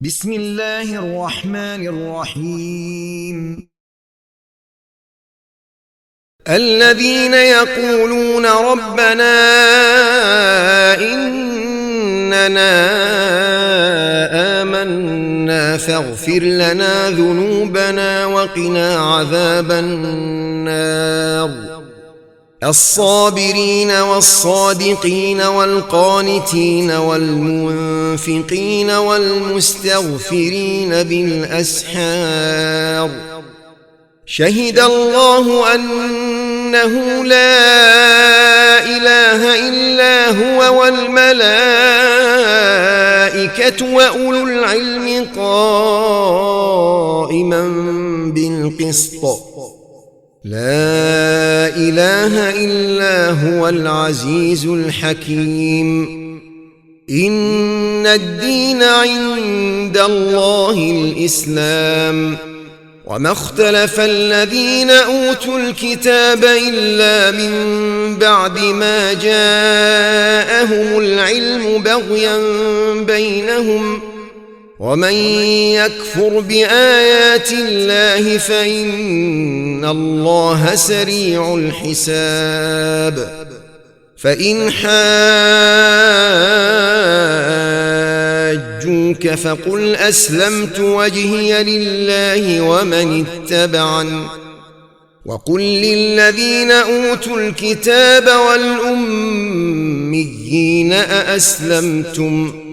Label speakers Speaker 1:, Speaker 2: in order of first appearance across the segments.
Speaker 1: بسم الله الرحمن الرحيم الذين يقولون ربنا إننا آمنا فاغفر لنا ذنوبنا وقنا عذاب النار الصابرين والصادقين والقانتين والمنفقين والمستغفرين بالأسحار شهد الله أنه لا إله إلا هو والملائكة وأولو العلم قائما بالقسط لا إله إلا هو العزيز الحكيم إن الدين عند الله الإسلام وما اختلف الذين أوتوا الكتاب إلا من بعد ما جاءهم العلم بغيا بينهم ومن يكفر بآيات الله فإن الله سريع الحساب فإن حاجوك فقل أسلمت وجهي لله ومن اتبعني وقل للذين أوتوا الكتاب والأميين أأسلمتم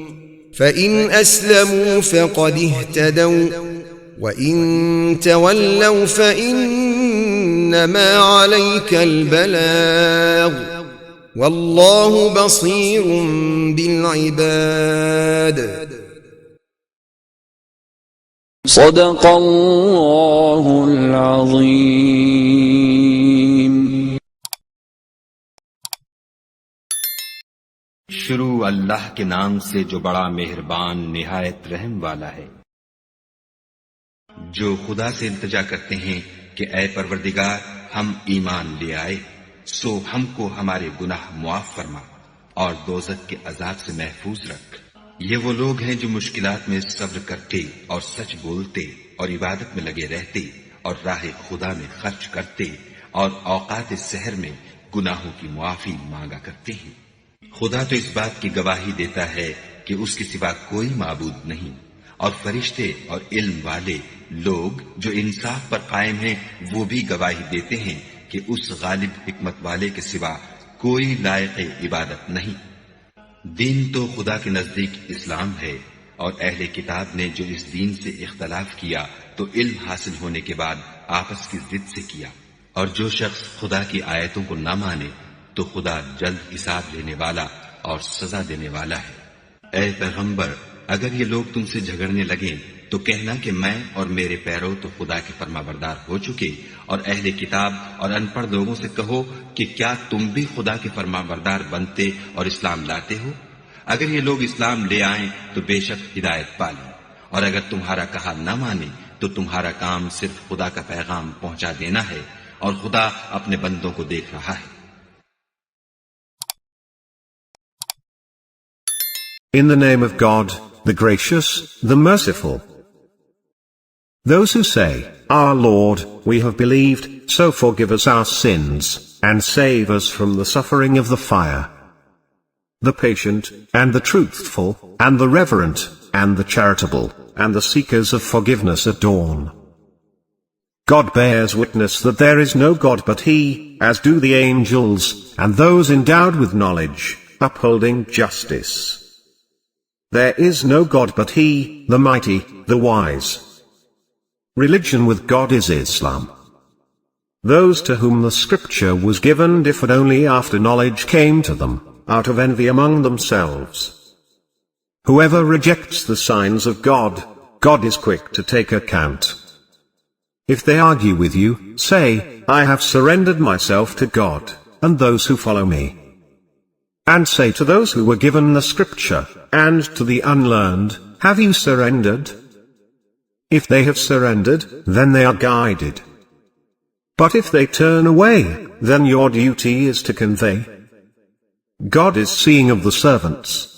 Speaker 1: فإن أسلموا فقد اهتدوا وإن تولوا فإنما عليك البلاغ والله بصير بالعباد
Speaker 2: صدق الله العظيم.
Speaker 3: شروع اللہ کے نام سے جو بڑا مہربان نہایت رحم والا ہے. جو خدا سے التجا کرتے ہیں کہ اے پروردگار ہم ایمان لے آئے سو ہم کو ہمارے گناہ معاف فرما اور دوزخ کے عذاب سے محفوظ رکھ. یہ وہ لوگ ہیں جو مشکلات میں صبر کرتے اور سچ بولتے اور عبادت میں لگے رہتے اور راہ خدا میں خرچ کرتے اور اوقات سحر میں گناہوں کی معافی مانگا کرتے ہیں. خدا تو اس بات کی گواہی دیتا ہے کہ اس کے سوا کوئی معبود نہیں اور فرشتے اور علم والے لوگ جو انصاف پر قائم ہیں وہ بھی گواہی دیتے ہیں کہ اس غالب حکمت والے کے سوا کوئی لائق عبادت نہیں. دین تو خدا کے نزدیک اسلام ہے اور اہل کتاب نے جو اس دین سے اختلاف کیا تو علم حاصل ہونے کے بعد آپس کی ضد سے کیا. اور جو شخص خدا کی آیتوں کو نہ مانے تو خدا جلد حساب لینے والا اور سزا دینے والا ہے. اے پیغمبر اگر یہ لوگ تم سے جھگڑنے لگیں تو کہنا کہ میں اور میرے پیرو تو خدا کے فرما بردار ہو چکے اور اہل کتاب اور ان پڑھ لوگوں سے کہو کہ کیا تم بھی خدا کے فرما بردار بنتے اور اسلام لاتے ہو. اگر یہ لوگ اسلام لے آئیں تو بے شک ہدایت پالیں اور اگر تمہارا کہا نہ مانے تو تمہارا کام صرف خدا کا پیغام پہنچا دینا ہے اور خدا اپنے بندوں کو دیکھ رہا ہے.
Speaker 4: In the name of God, the Gracious, the Merciful. Those who say, Our Lord, we have believed, so forgive us our sins, and save us from the suffering of the fire. The patient, and the truthful, and the reverent, and the charitable, and the seekers of forgiveness at dawn. God bears witness that there is no God but He, as do the angels, and those endowed with knowledge, upholding justice. There is no God but He, the Mighty, the Wise. Religion with God is Islam. Those to whom the scripture was given differed only after knowledge came to them, out of envy among themselves. Whoever rejects the signs of God, God is quick to take account. If they argue with you, say, I have surrendered myself to God, and those who follow me. And say to those who were given the scripture, and to the unlearned, have you surrendered? If they have surrendered, then they are guided. But if they turn away, then your duty is to convey. God is seeing of the servants.